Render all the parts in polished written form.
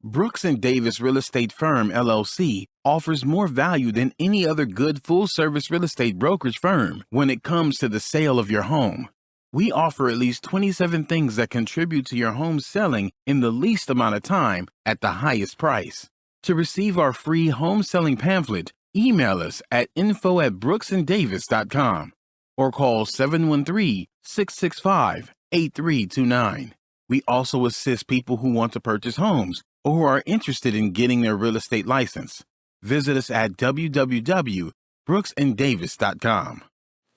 Brooks & Davis Real Estate Firm, LLC, offers more value than any other good full-service real estate brokerage firm when it comes to the sale of your home. We offer at least 27 things that contribute to your home selling in the least amount of time at the highest price. To receive our free home selling pamphlet, email us at info@brooksanddavis.com or call 713-665-8329. We also assist people who want to purchase homes or who are interested in getting their real estate license. Visit us at www.brooksanddavis.com.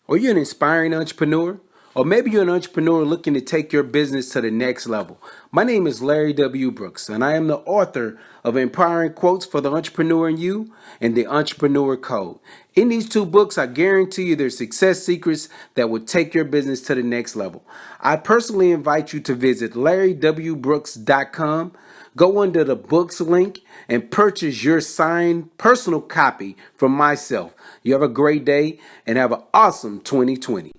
Are you an inspiring entrepreneur? Or maybe you're an entrepreneur looking to take your business to the next level. My name is LarryWBrooks, and I am the author of Empowering Quotes for the Entrepreneur in You and The Entrepreneur Code. In these two books, I guarantee you there's success secrets that will take your business to the next level. I personally invite you to visit LarryWBrooks.com. Go under the books link and purchase your signed personal copy from myself. You have a great day and have an awesome 2020.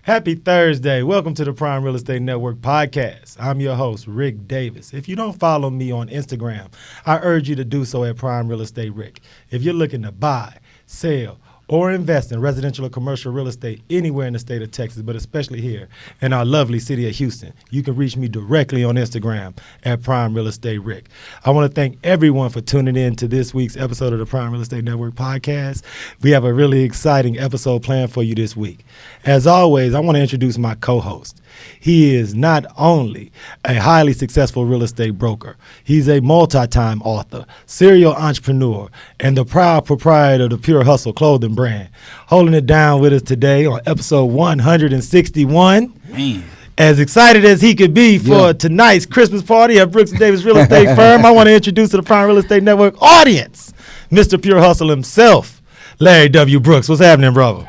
Happy Thursday. Welcome to the Prime Real Estate Network podcast. I'm your host, Rick Davis. If you don't follow me on Instagram, I urge you to do so at Prime Real Estate Rick. If you're looking to buy, sell, or invest in residential or commercial real estate anywhere in the state of Texas, but especially here in our lovely city of Houston, you can reach me directly on Instagram at Prime Real Estate Rick. I want to thank everyone for tuning in to this week's episode of the Prime Real Estate Network podcast. We have a really exciting episode planned for you this week. As always, I want to introduce my co-host. He is not only a highly successful real estate broker, he's a multi-time author, serial entrepreneur, and the proud proprietor of the Pure Hustle clothing brand. Holding it down with us today on episode 161. Man. As excited as he could be for tonight's Christmas party at Brooks & Davis Real Estate Firm, I want to introduce to the Prime Real Estate Network audience, Mr. Pure Hustle himself, Larry W. Brooks. What's happening, brother?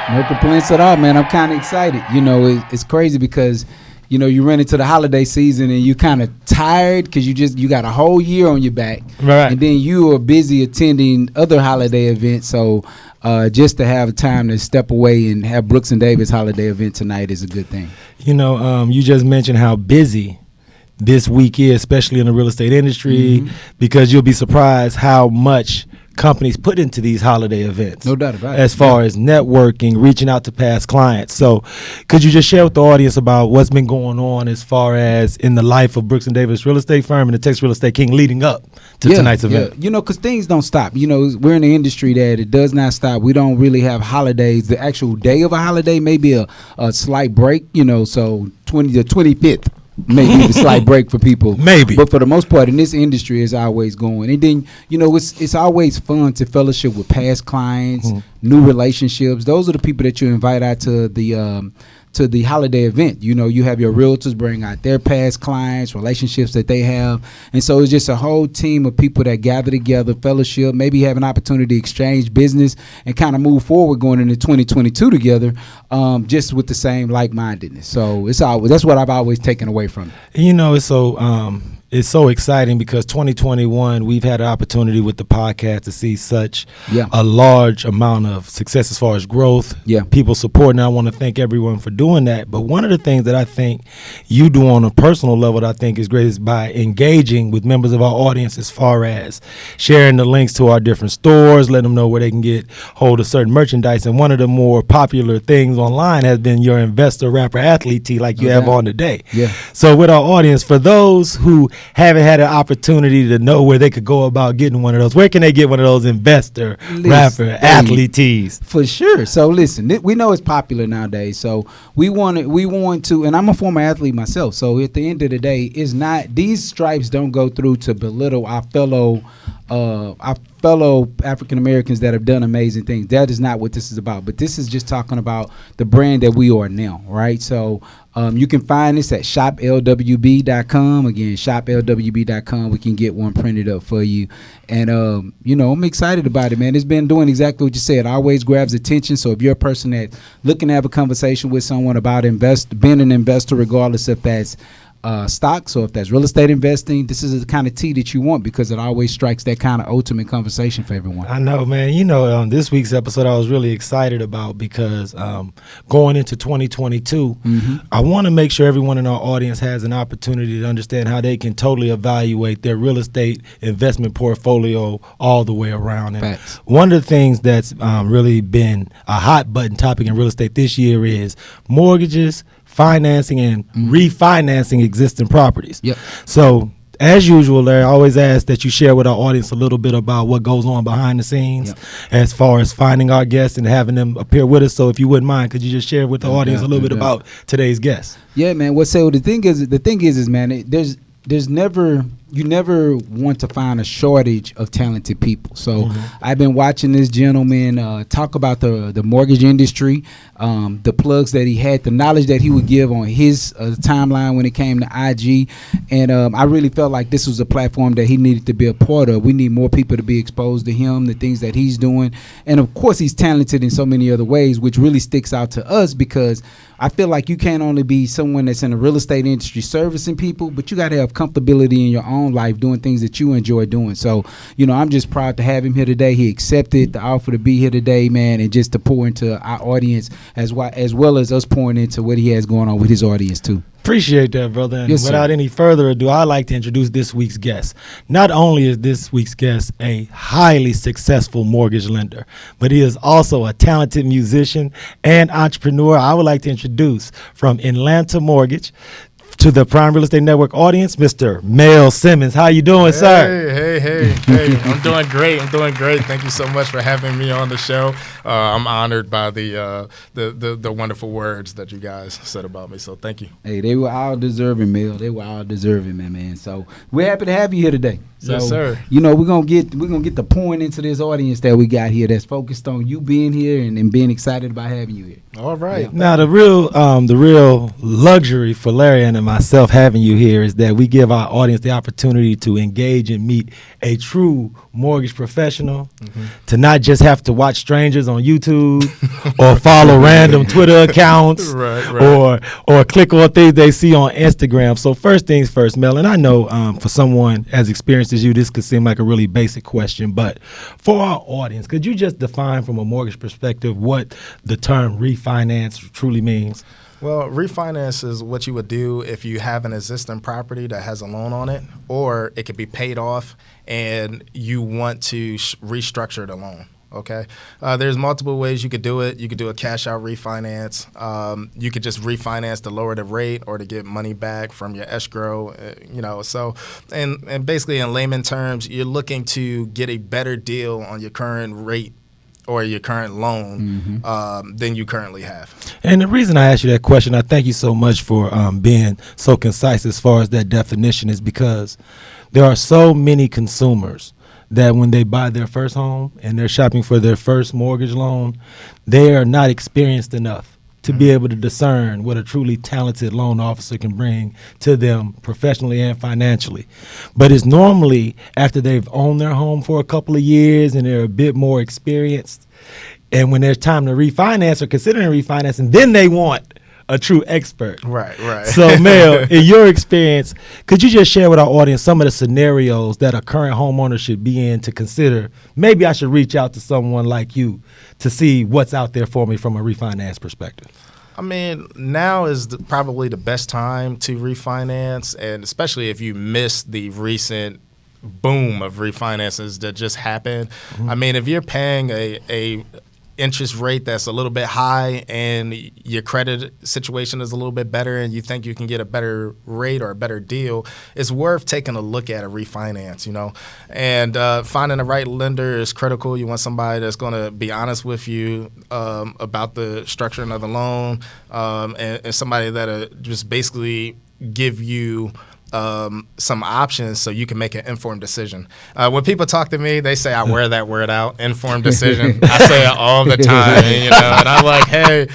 No complaints at all, man. I'm kind of excited. You know, it's crazy because, you know, you run into the holiday season and you're kind of tired because you got a whole year on your back. Right. And then you are busy attending other holiday events. So just to have time to step away and have Brooks & Davis holiday event tonight is a good thing. You know, you just mentioned how busy this week is, especially in the real estate industry, because you'll be surprised how much companies put into these holiday events. No doubt about it. As far as networking, reaching out to past clients. So could you just share with the audience about what's been going on as far as in the life of Brooks & Davis Real Estate Firm and the Texas Real Estate King leading up to tonight's event? You know, because things don't stop. You know, we're in the industry that it does not stop. We don't really have holidays. The actual day of a holiday may be a slight break, you know, so the 25th. Maybe a slight break for people. Maybe. But for the most part, in this industry, it's always going. And then, you know, it's always fun to fellowship with past clients, new relationships. Those are the people that you invite out to the holiday event. You know, you have your realtors bring out their past clients, relationships that they have. And so it's just a whole team of people that gather together, fellowship, maybe have an opportunity to exchange business and kind of move forward going into 2022 together, just with the same like-mindedness. So that's what I've always taken away from it. You know, it's so exciting because 2021, we've had an opportunity with the podcast to see such a large amount of success as far as growth, people supporting. I want to thank everyone for doing that. But one of the things that I think you do on a personal level that I think is great is by engaging with members of our audience as far as sharing the links to our different stores, letting them know where they can get hold of certain merchandise. And one of the more popular things online has been your investor, rapper, athlete tee like you have on today. Yeah. So with our audience, for those who haven't had an opportunity to know where they could go about getting one of those, where can they get one of those investor, rapper, athlete tees? For sure. So listen, we know it's popular nowadays. So we want to, and I'm a former athlete myself. So at the end of the day, it's not, these stripes don't go through to belittle our fellow African Americans that have done amazing things. That is not what this is about. But this is just talking about the brand that we are now, right? So you can find this at shoplwb.com. Again, shoplwb.com. We can get one printed up for you. And, you know, I'm excited about it, man. It's been doing exactly what you said. It always grabs attention. So if you're a person that's looking to have a conversation with someone about being an investor, regardless if that's stocks, or if that's real estate investing, this is the kind of tea that you want, because it always strikes that kind of ultimate conversation for everyone. I know, man. This week's episode I was really excited about because going into 2022, I want to make sure everyone in our audience has an opportunity to understand how they can totally evaluate their real estate investment portfolio all the way around. And Facts. one of the things that's really been a hot button topic in real estate this year is mortgages, financing, and refinancing existing properties. Yep. So, as usual, Larry, I always ask that you share with our audience a little bit about what goes on behind the scenes as far as finding our guests and having them appear with us. So if you wouldn't mind, could you just share with the audience a little bit about today's guest? Yeah, man. The thing is, man, there's never, you never want to find a shortage of talented people. So I've been watching this gentleman talk about the mortgage industry, the plugs that he had, the knowledge that he would give on his timeline when it came to IG. And I really felt like this was a platform that he needed to be a part of. We need more people to be exposed to him, the things that he's doing. And of course, he's talented in so many other ways, which really sticks out to us, because I feel like you can't only be someone that's in the real estate industry servicing people, but you got to have comfortability in your own life doing things that you enjoy doing. So, I'm just proud to have him here today. He accepted the offer to be here today, man, and just to pour into our audience as well as us pouring into what he has going on with his audience too. Appreciate that, brother. And Yes, without sir. any further ado, I'd like to introduce this week's guest. Not only is this week's guest a highly successful mortgage lender, but he is also a talented musician and entrepreneur. I would like to introduce from Atlanta Mortgage to the Prime Real Estate Network audience, Mr. Mel Simmons. How you doing, sir? Hey. I'm doing great. Thank you so much for having me on the show. I'm honored by the wonderful words that you guys said about me. So thank you. Hey, they were all deserving, Mel. They were all deserving, man. So we're happy to have you here today. So, Yes, sir. We're gonna get the point into this audience that we got here that's focused on you being here and being excited about having you here. All right. Now, the real luxury for Larry and myself having you here is that we give our audience the opportunity to engage and meet a true mortgage professional, to not just have to watch strangers on YouTube or follow random Twitter accounts Right. or click on things they see on Instagram. So first things first, Mel, and I know for someone as experienced as you, this could seem like a really basic question, but for our audience, could you just define from a mortgage perspective what the term refinance truly means? Well, refinance is what you would do if you have an existing property that has a loan on it, or it could be paid off and you want to restructure the loan. Okay. There's multiple ways you could do it. You could do a cash out refinance. You could just refinance to lower the rate or to get money back from your escrow, So, and basically in layman terms, you're looking to get a better deal on your current rate or your current loan than you currently have. And the reason I asked you that question, I thank you so much for being so concise as far as that definition, is because there are so many consumers that when they buy their first home and they're shopping for their first mortgage loan, they are not experienced enough to be able to discern what a truly talented loan officer can bring to them professionally and financially. But it's normally after they've owned their home for a couple of years and they're a bit more experienced, and when there's time to refinance or considering refinancing, then they want a true expert. Right. So, Mel, in your experience, could you just share with our audience some of the scenarios that a current homeowner should be in to consider, maybe I should reach out to someone like you to see what's out there for me from a refinance perspective? I mean, now is probably the best time to refinance, and especially if you missed the recent boom of refinances that just happened. I mean, if you're paying a interest rate that's a little bit high and your credit situation is a little bit better and you think you can get a better rate or a better deal, it's worth taking a look at a refinance, and finding the right lender is critical. You want somebody that's going to be honest with you about the structuring of the loan, and somebody that'll just basically give you some options so you can make an informed decision. When people talk to me, they say I wear that word out, informed decision. I say it all the time, and I'm like, hey,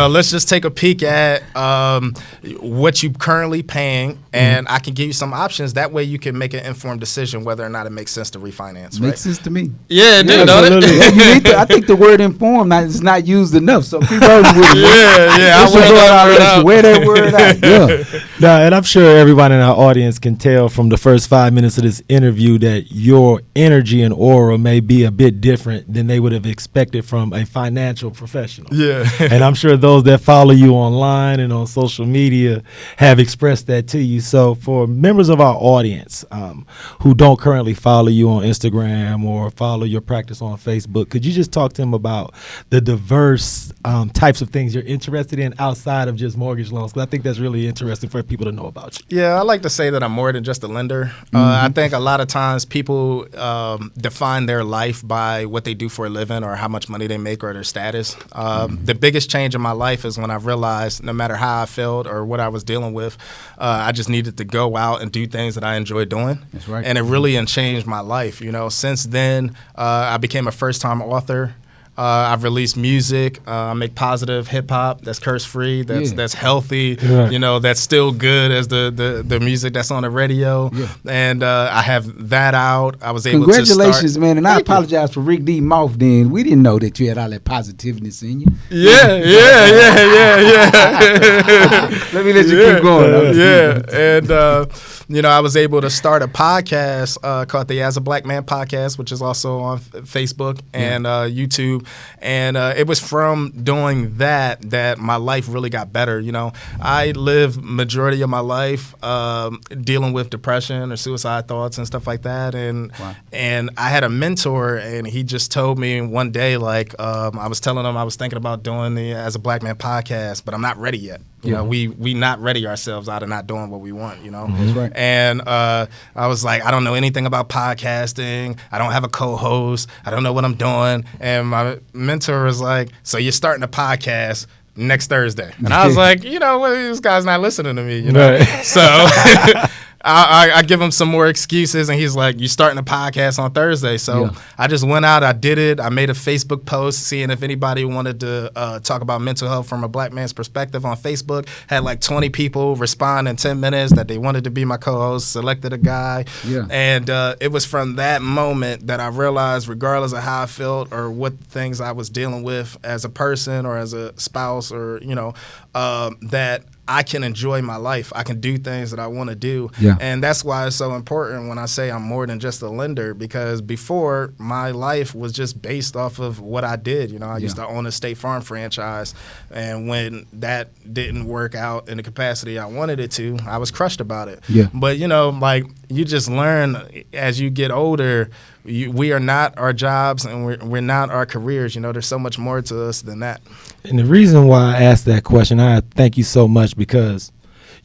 let's just take a peek at what you're currently paying, and I can give you some options. That way you can make an informed decision whether or not it makes sense to refinance. Makes sense to me. Yeah, it did, don't it? Yeah, you need to, I think the word informed is not used enough, so keep rolling with it. Yeah, I Wear that word out. Yeah. No, and I'm sure everybody in our audience can tell from the first 5 minutes of this interview that your energy and aura may be a bit different than they would have expected from a financial professional. Yeah. And I'm sure those that follow you online and on social media have expressed that to you. So for members of our audience who don't currently follow you on Instagram or follow your practice on Facebook, could you just talk to them about the diverse types of things you're interested in outside of just mortgage loans? Because I think that's really interesting for people to know about you. Yeah, I like to say that I'm more than just a lender. I think a lot of times people define their life by what they do for a living or how much money they make or their status. The biggest change in my life is when I realized no matter how I felt or what I was dealing with, I just needed to go out and do things that I enjoy doing. That's right. And it really changed my life. Since then, I became a first-time author. I've released music. I make positive hip hop that's curse free. That's healthy. Right. That's still good as the music that's on the radio. Yeah. And I have that out. I was able to Congratulations, start. man. And I apologize for Rick D. Mouth then. We didn't know that you had all that positiveness in you. Yeah. Let me let you keep going. And I was able to start a podcast called the As a Black Man podcast, which is also on Facebook and YouTube. And it was from doing that my life really got better. I lived majority of my life dealing with depression or suicide thoughts and stuff like that. And I had a mentor, and he just told me one day, like, I was telling him I was thinking about doing the As a Black Man podcast, but I'm not ready yet. We not ready ourselves out of not doing what we want, That's right. And I was like, I don't know anything about podcasting. I don't have a co-host. I don't know what I'm doing. And my mentor was like, so you're starting a podcast next Thursday. And I was like, this guy's not listening to me, Right. So I give him some more excuses, and he's like, you starting a podcast on Thursday. So I just went out, I did it. I made a Facebook post seeing if anybody wanted to talk about mental health from a black man's perspective on Facebook. Had like 20 people respond in 10 minutes that they wanted to be my co-host, selected a guy. Yeah. And it was from that moment that I realized, regardless of how I felt or what things I was dealing with as a person or as a spouse or, that I can enjoy my life. I can do things that I want to do. Yeah. And that's why it's so important when I say I'm more than just a lender, because before my life was just based off of what I did. I used to own a State Farm franchise. And when that didn't work out in the capacity I wanted it to, I was crushed about it. Yeah. But, you just learn as you get older, we are not our jobs and we're not our careers. There's so much more to us than that. And the reason why I asked that question, I thank you so much, because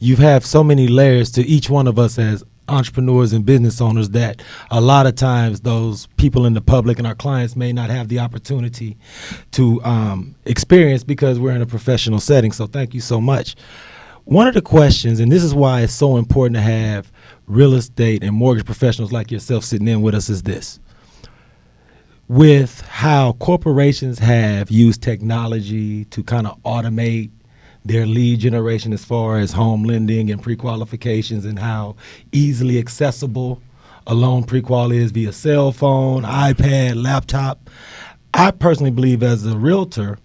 you have so many layers to each one of us as entrepreneurs and business owners that a lot of times those people in the public and our clients may not have the opportunity to experience because we're in a professional setting. So thank you so much. One of the questions, and this is why it's so important to have real estate and mortgage professionals like yourself sitting in with us, is this. With how corporations have used technology to kind of automate their lead generation as far as home lending and pre-qualifications, and how easily accessible a loan pre-qual is via cell phone, iPad, laptop, I personally believe as a realtor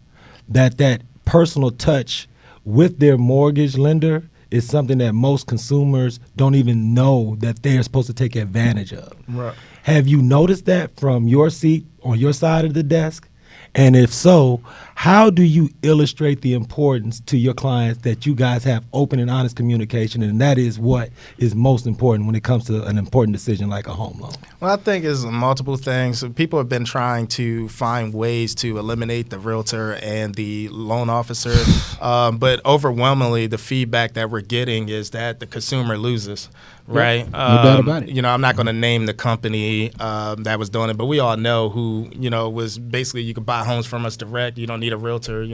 that personal touch with their mortgage lender is something that most consumers don't even know that they're supposed to take advantage of. Right. Have you noticed that from your seat on your side of the desk? And if so, how do you illustrate the importance to your clients that you guys have open and honest communication, and that is what is most important when it comes to an important decision like a home loan? Well, I think it's multiple things. People have been trying to find ways to eliminate the realtor and the loan officer, but overwhelmingly the feedback that we're getting is that the consumer loses. Right. No doubt about it. I'm not going to name the company that was doing it, but we all know who, was basically you could buy homes from us direct. You don't need a realtor,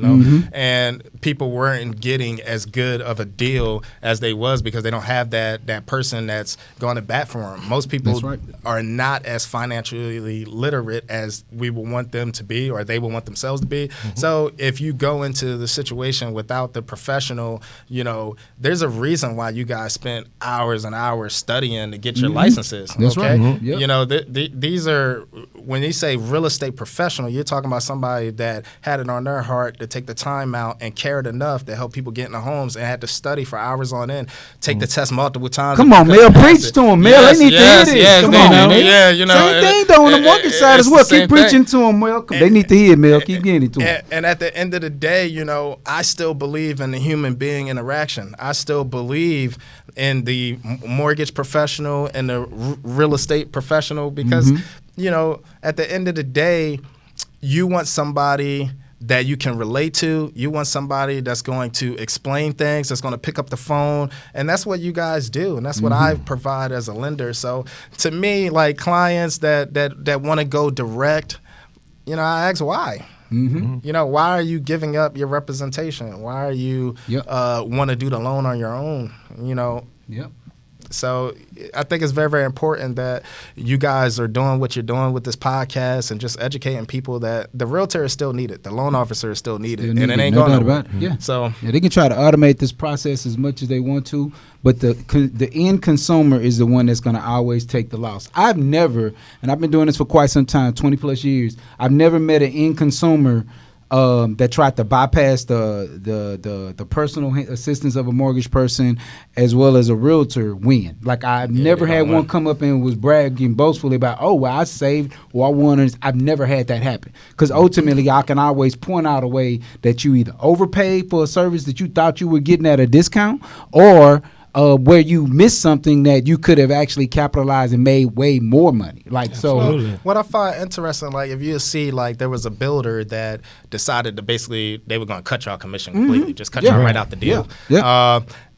and people weren't getting as good of a deal as they was because they don't have that person that's going to bat for them. Most people are not as financially literate as we would want them to be, or they would want themselves to be. Mm-hmm. So if you go into the situation without the professional, there's a reason why you guys spent hours and hours studying to get your licenses. That's okay? right. Mm-hmm. Yep. These are, when you say real estate professional, you're talking about somebody that had it on on their heart to take the time out and cared enough to help people get into homes and had to study for hours on end, take the test multiple times. Come on, Mel, preach to them, Mel. Yes, They need to hear this. yes, Come they on, know. man. Yeah, you know. Same thing though on the mortgage side as well. it's the Keep same preaching thing. to them, Mel. They need to hear it, Mel. Keep getting it to them. And at the end of the day, you know, I still believe in the human being interaction. I still believe in the mortgage professional and the real estate professional because, you know, at the end of the day, you want somebody that you can relate to. You want somebody that's going to explain things, that's going to pick up the phone, and that's what you guys do, and that's what I provide as a lender. So to me, like clients that want to go direct, you know, I ask why. You know, why are you giving up your representation? Why are you want to do the loan on your own? You know. So I think it's very, very important that you guys are doing what you're doing with this podcast and just educating people that the realtor is still needed, the loan officer is still needed, and it ain't going nowhere. Yeah. So they can try to automate this process as much as they want to, but the end consumer is the one that's going to always take the loss. I've never, and I've been doing this for quite some time, 20 plus years. I've never met an end consumer that tried to bypass the personal assistance of a mortgage person as well as a realtor win. Like I've never had one come up and was bragging boastfully about, oh, well, I saved or I won. I've never had that happen because ultimately I can always point out a way that you either overpaid for a service that you thought you were getting at a discount or where you missed something that you could have actually capitalized and made way more money. Like Absolutely. so, what I find interesting, like if you see, like there was a builder that decided to basically they were going to cut y'all commission completely, just cut y'all right out the deal.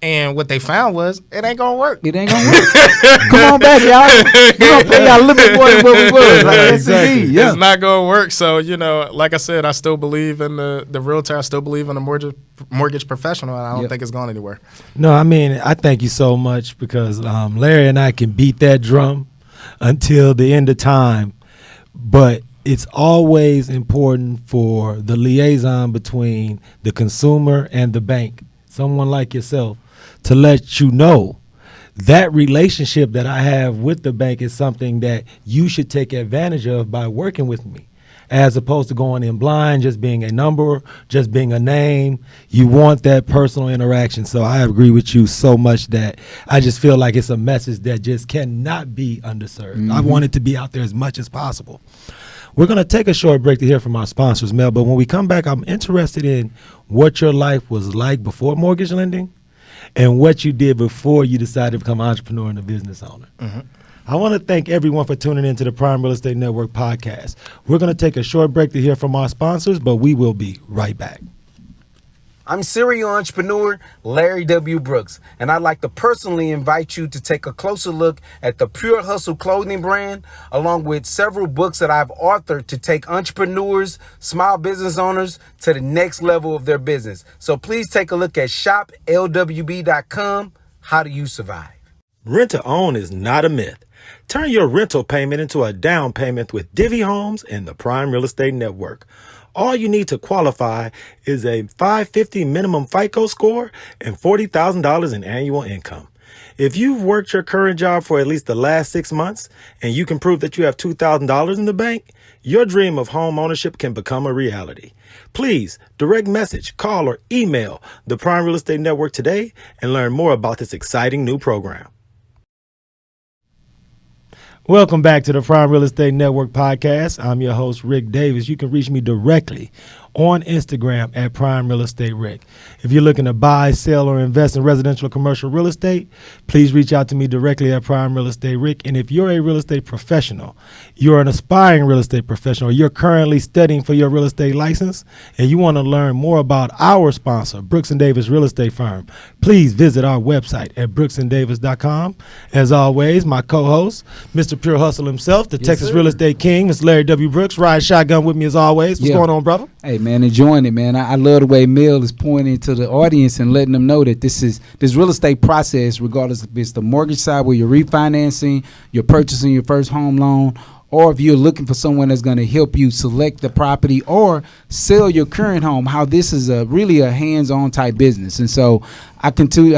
And what they found was it ain't gonna work. It ain't gonna work. Come on back, y'all. We're gonna pay y'all a little bit more than what we was. Like, Exactly. It's not gonna work. So, you know, like I said, I still believe in the realtor. I still believe in the mortgage professional, and I don't think it's going anywhere. No, I mean, I thank you so much because Larry and I can beat that drum until the end of time, but it's always important for the liaison between the consumer and the bank, someone like yourself, to let you know that relationship that I have with the bank is something that you should take advantage of by working with me, as opposed to going in blind, just being a number, just being a name. You want that personal interaction. So I agree with you so much that I just feel like it's a message that just cannot be underserved. I want it to be out there as much as possible. We're going to take a short break to hear from our sponsors, Mel, but when we come back, I'm interested in what your life was like before mortgage lending and what you did before you decided to become an entrepreneur and a business owner. I want to thank everyone for tuning into the Prime Real Estate Network podcast. We're going to take a short break to hear from our sponsors, but we will be right back. I'm serial entrepreneur Larry W. Brooks, and I'd like to personally invite you to take a closer look at the Pure Hustle clothing brand, along with several books that I've authored to take entrepreneurs, small business owners to the next level of their business. So please take a look at shoplwb.com. How do you survive? Rent to own is not a myth. Turn your rental payment into a down payment with Divvy Homes and the Prime Real Estate Network. All you need to qualify is a 550 minimum FICO score and $40,000 in annual income. If you've worked your current job for at least the last 6 months and you can prove that you have $2,000 in the bank, your dream of home ownership can become a reality. Please direct message, call, or email the Prime Real Estate Network today and learn more about this exciting new program. Welcome back to the Prime Real Estate Network podcast. I'm your host, Rick Davis. You can reach me directly on Instagram at Prime Real Estate Rick. If you're looking to buy, sell, or invest in residential or commercial real estate, please reach out to me directly at Prime Real Estate Rick. And if you're a real estate professional, you're an aspiring real estate professional, or you're currently studying for your real estate license, and you want to learn more about our sponsor, Brooks & Davis Real Estate Firm, please visit our website at brooksanddavis.com. As always, my co-host, Mr. Pure Hustle himself, the Texas Real Estate King, Mr. Larry W. Brooks, riding shotgun with me as always. What's going on, brother? Hey, man, enjoying it, man. I love the way Mel is pointing to the audience and letting them know that this real estate process, regardless if it's the mortgage side where you're refinancing, you're purchasing your first home loan, or if you're looking for someone that's going to help you select the property or sell your current home, how this is really a hands-on type business. And so I continue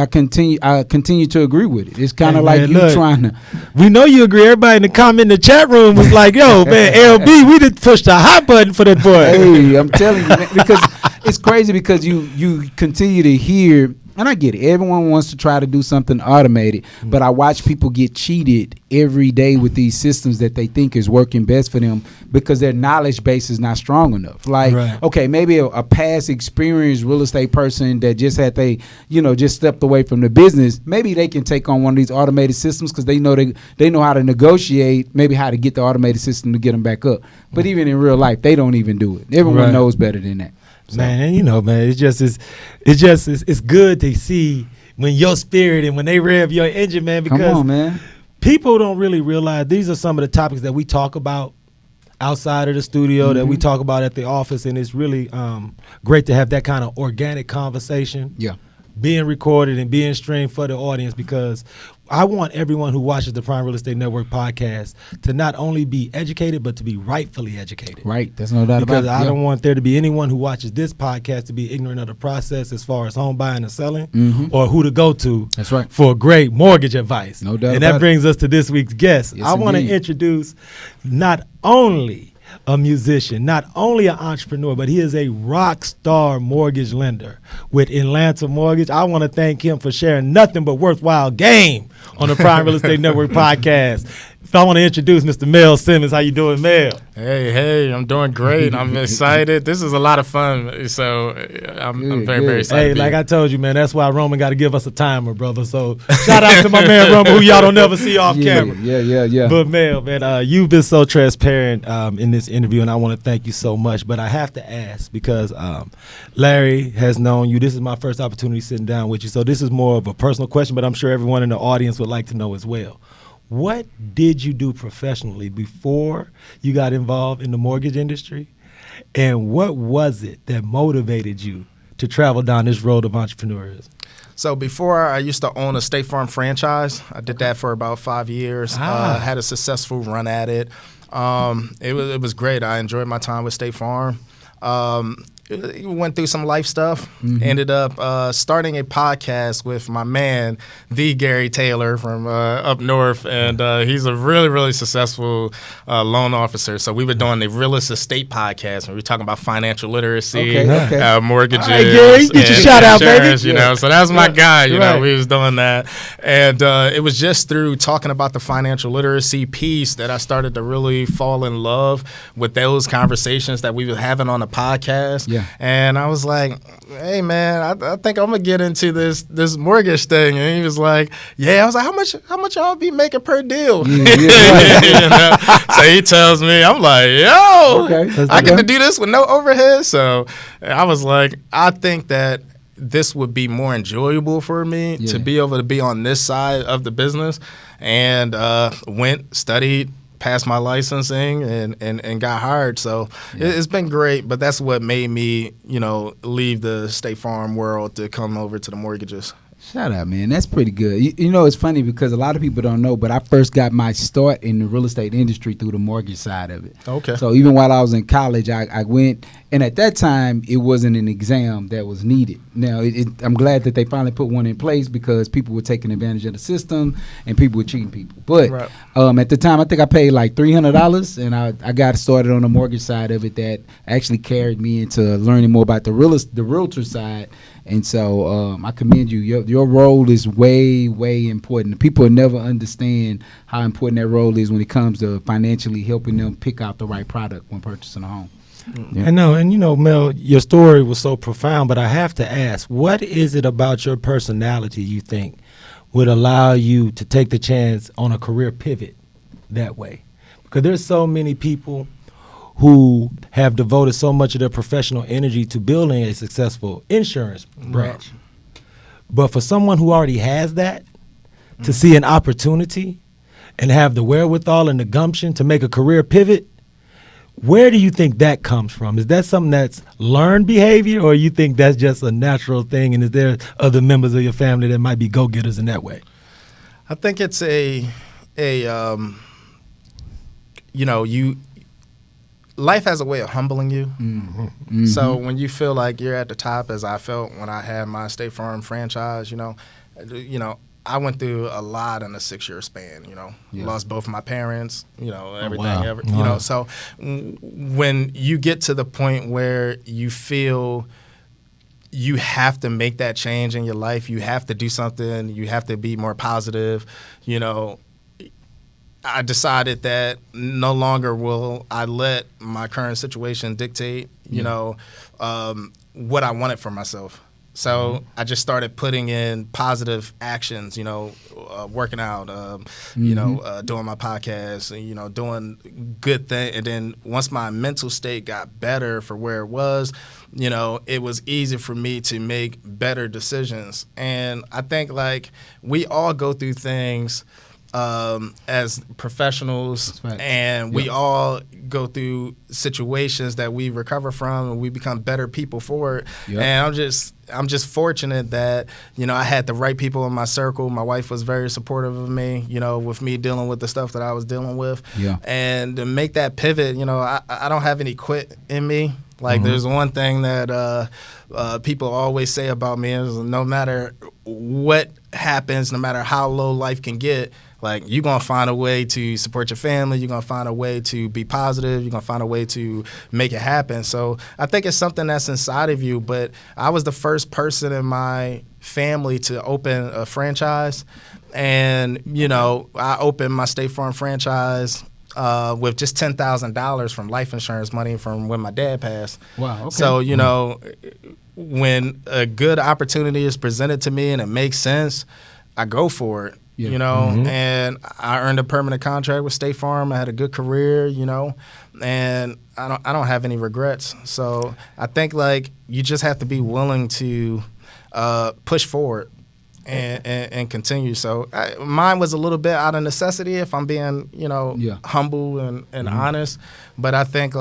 to agree with it. It's kind of like you trying to. We know you agree. Everybody in the comment in the chat room was like, "Yo, man, LB, we just pushed the hot button for that boy." Hey, I'm telling you, man, because it's crazy because you continue to hear. And I get it. Everyone wants to try to do something automated, but I watch people get cheated every day with these systems that they think is working best for them because their knowledge base is not strong enough. Like, okay, maybe a past experienced real estate person that just had just stepped away from the business, maybe they can take on one of these automated systems because they know how to negotiate, maybe how to get the automated system to get them back up. But even in real life, they don't even do it. Everyone knows better than that. So. Man, and man, it's good to see when your spirit and when they rev your engine, man, because come on, man. People don't really realize these are some of the topics that we talk about outside of the studio, that we talk about at the office, and it's really great to have that kind of organic conversation. Yeah. Being recorded and being streamed for the audience, because I want everyone who watches the Prime Real Estate Network podcast to not only be educated, but to be rightfully educated. Right. There's no doubt about it. Because I don't want there to be anyone who watches this podcast to be ignorant of the process as far as home buying and selling or who to go to That's right. for great mortgage advice. No doubt and about that brings us to this week's guest. Yes, I want to indeed. introduce not only a musician, not only an entrepreneur, but he is a rock star mortgage lender with Atlanta Mortgage. I want to thank him for sharing nothing but worthwhile game on the Prime Real Estate Network podcast. I want to introduce Mr. Mel Simmons. How you doing, Mel? Hey, I'm doing great. I'm excited. This is a lot of fun, so I'm very excited. Hey, like I told you, man, that's why Roman got to give us a timer, brother. So shout out to my man Roman, who y'all don't never see off camera. Yeah. But Mel, man, you've been so transparent in this interview, and I want to thank you so much. But I have to ask, because Larry has known you. This is my first opportunity sitting down with you, so this is more of a personal question, but I'm sure everyone in the audience would like to know as well. What did you do professionally before you got involved in the mortgage industry? And what was it that motivated you to travel down this road of entrepreneurism? So before, I used to own a State Farm franchise. I did that for about 5 years. Had a successful run at it. It was great. I enjoyed my time with State Farm. Went through some life stuff. Ended up starting a podcast with my man, the Gary Taylor from up north, and he's a really, really successful loan officer. So we were doing the Realist Estate podcast, and we were talking about financial literacy, mortgages, all right, Gary, get your shout out, baby. You know, so that was my guy. You know, we was doing that, and it was just through talking about the financial literacy piece that I started to really fall in love with those conversations that we were having on the podcast. Yeah. And I was like, hey, man, I think I'm going to get into this mortgage thing. And he was like, yeah. I was like, how much y'all be making per deal? You know? So he tells me, I'm like, yo, I get to do this with no overhead. So I was like, I think that this would be more enjoyable for me to be able to be on this side of the business. And went, studied, passed my licensing, and got hired. So it's been great, but that's what made me, leave the State Farm world to come over to the mortgages. Shout out, man. That's pretty good. You know, it's funny because a lot of people don't know, but I first got my start in the real estate industry through the mortgage side of it. Okay. So even while I was in college, I went, and at that time, it wasn't an exam that was needed. Now, I'm glad that they finally put one in place because people were taking advantage of the system and people were cheating people. But at the time, I think I paid like $300, and I got started on the mortgage side of it that actually carried me into learning more about the realtor side. And so I commend you. Your role is way, way important. People will never understand how important that role is when it comes to financially helping them pick out the right product when purchasing a home. I know, and Mel, your story was so profound, but I have to ask, what is it about your personality you think would allow you to take the chance on a career pivot that way? Because there's so many people who have devoted so much of their professional energy to building a successful insurance branch. But for someone who already has that, to see an opportunity and have the wherewithal and the gumption to make a career pivot, where do you think that comes from? Is that something that's learned behavior, or you think that's just a natural thing, and is there other members of your family that might be go-getters in that way? I think it's life has a way of humbling you. So when you feel like you're at the top, as I felt when I had my State Farm franchise, I went through a lot in a 6-year span. Lost both my parents. Everything. So when you get to the point where you feel you have to make that change in your life, you have to do something, you have to be more positive, I decided that no longer will I let my current situation dictate, what I wanted for myself. So I just started putting in positive actions, working out, doing my podcast, doing good things. And then once my mental state got better for where it was easy for me to make better decisions. And I think we all go through things as professionals, and we all go through situations that we recover from, and we become better people for it. And I'm just fortunate that I had the right people in my circle. My wife was very supportive of me, with me dealing with the stuff that I was dealing with. And to make that pivot, I don't have any quit in me. There's one thing that people always say about me is no matter what happens, no matter how low life can get, you're going to find a way to support your family. You're going to find a way to be positive. You're going to find a way to make it happen. So I think it's something that's inside of you. But I was the first person in my family to open a franchise. And, I opened my State Farm franchise with just $10,000 from life insurance money from when my dad passed. Wow. Okay. So, when a good opportunity is presented to me and it makes sense, I go for it. And I earned a permanent contract with State Farm. I had a good career, and I don't have any regrets. So I think you just have to be willing to push forward and continue. So mine was a little bit out of necessity, if I'm being, humble and honest. But I think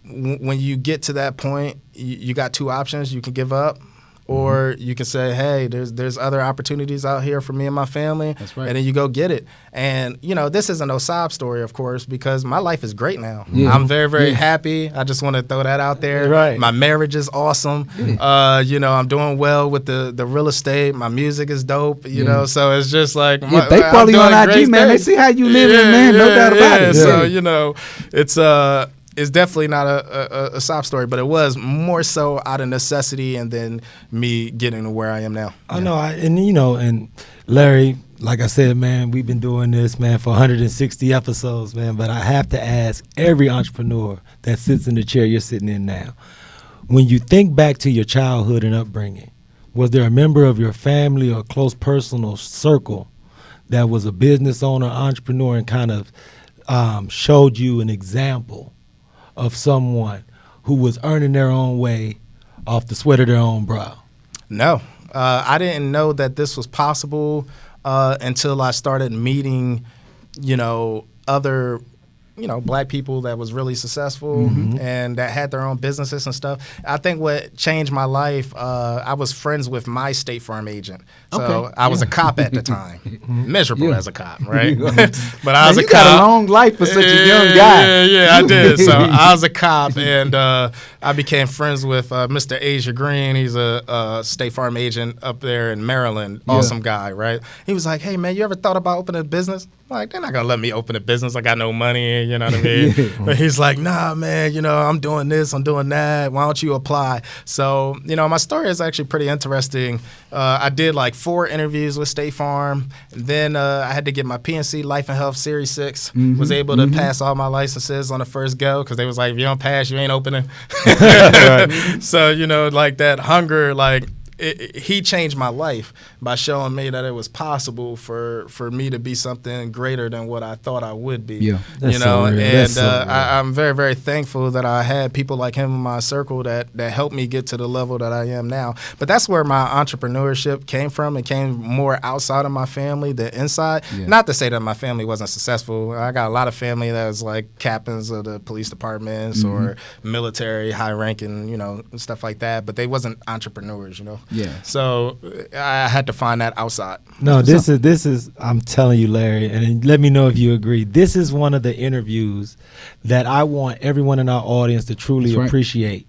when you get to that point, you got two options. You can give up. Or you can say, hey, there's other opportunities out here for me and my family. That's right. And then you go get it. And, this is a no sob story, of course, because my life is great now. Yeah. I'm very, very happy. I just want to throw that out there. Right. My marriage is awesome. I'm doing well with the real estate. My music is dope, so it's just they follow you on IG, man. They see how you living, man. No doubt about it. So, it's definitely not a sob story, but it was more so out of necessity and then me getting to where I am now. I know, and Larry, like I said, man, we've been doing this, man, for 160 episodes, man, but I have to ask every entrepreneur that sits in the chair you're sitting in now, when you think back to your childhood and upbringing, was there a member of your family or close personal circle that was a business owner, entrepreneur, and kind of showed you an example of someone who was earning their own way off the sweat of their own brow? No. I didn't know that this was possible until I started meeting, other, black people that was really successful and that had their own businesses and stuff. I think what changed my life, I was friends with my State Farm agent. So I was a cop at the time, miserable as a cop, right? But I was a cop. You got a long life for such a young guy. Yeah, I did. So I was a cop, and I became friends with Mr. Asia Green. He's a State Farm agent up there in Maryland. Awesome guy, right? He was like, hey, man, you ever thought about opening a business? I'm like, they're not going to let me open a business. I got no money, you know what I mean? But he's like, nah, man, I'm doing this, I'm doing that. Why don't you apply? So, my story is actually pretty interesting. I did 4 interviews with State Farm. Then I had to get my PNC Life and Health Series 6. Was able to pass all my licenses on the first go because they was like, if you don't pass, you ain't opening. So, that hunger, he changed my life by showing me that it was possible for me to be something greater than what I thought I would be. Yeah, I'm very, very thankful that I had people like him in my circle that helped me get to the level that I am now. But that's where my entrepreneurship came from. It came more outside of my family than inside. Yeah. Not to say that my family wasn't successful. I got a lot of family that was captains of the police departments or military, high ranking, stuff like that. But they wasn't entrepreneurs, Yeah. So I had to find that outside. No, this is I'm telling you, Larry, and let me know if you agree. This is one of the interviews that I want everyone in our audience to truly appreciate.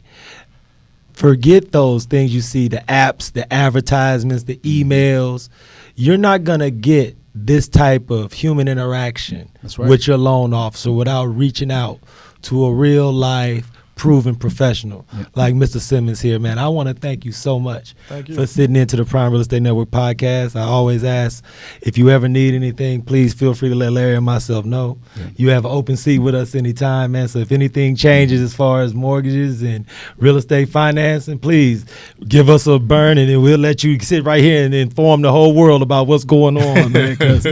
Forget those things you see, the apps, the advertisements, the emails. You're not going to get this type of human interaction with your loan officer without reaching out to a real life proven professional like Mr. Simmons here, man. I want to thank you so much for sitting into the Prime Real Estate Network podcast. I always ask, if you ever need anything, please feel free to let Larry and myself know. You have an open seat with us anytime, man. So if anything changes as far as mortgages and real estate financing, please give us a burn, and then we'll let you sit right here and inform the whole world about what's going on, man, because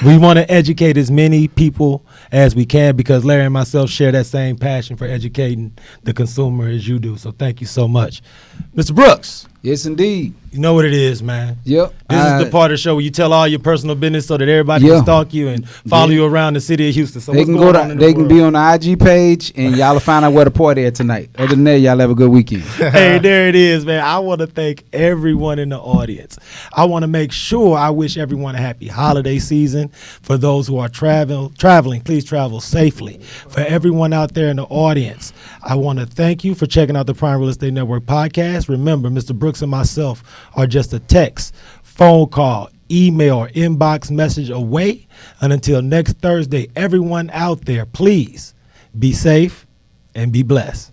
we want to educate as many people as we can, because Larry and myself share that same passion for educating the consumer as you do. So thank you so much. Mr. Brooks. Yes, indeed. You know what it is, man. Yep. This is the part of the show where you tell all your personal business so that everybody can stalk you and follow you around the city of Houston. So they can be on the IG page, and y'all will find out where the party at tonight. Other than that, y'all have a good weekend. Hey, there it is, man. I want to thank everyone in the audience. I want to make sure I wish everyone a happy holiday season. For those who are traveling, please travel safely. For everyone out there in the audience, I want to thank you for checking out the Prime Real Estate Network podcast. Remember, Mr. Brooks and myself are just a text, phone call, email, or inbox message away. And until next Thursday, everyone out there, please be safe and be blessed.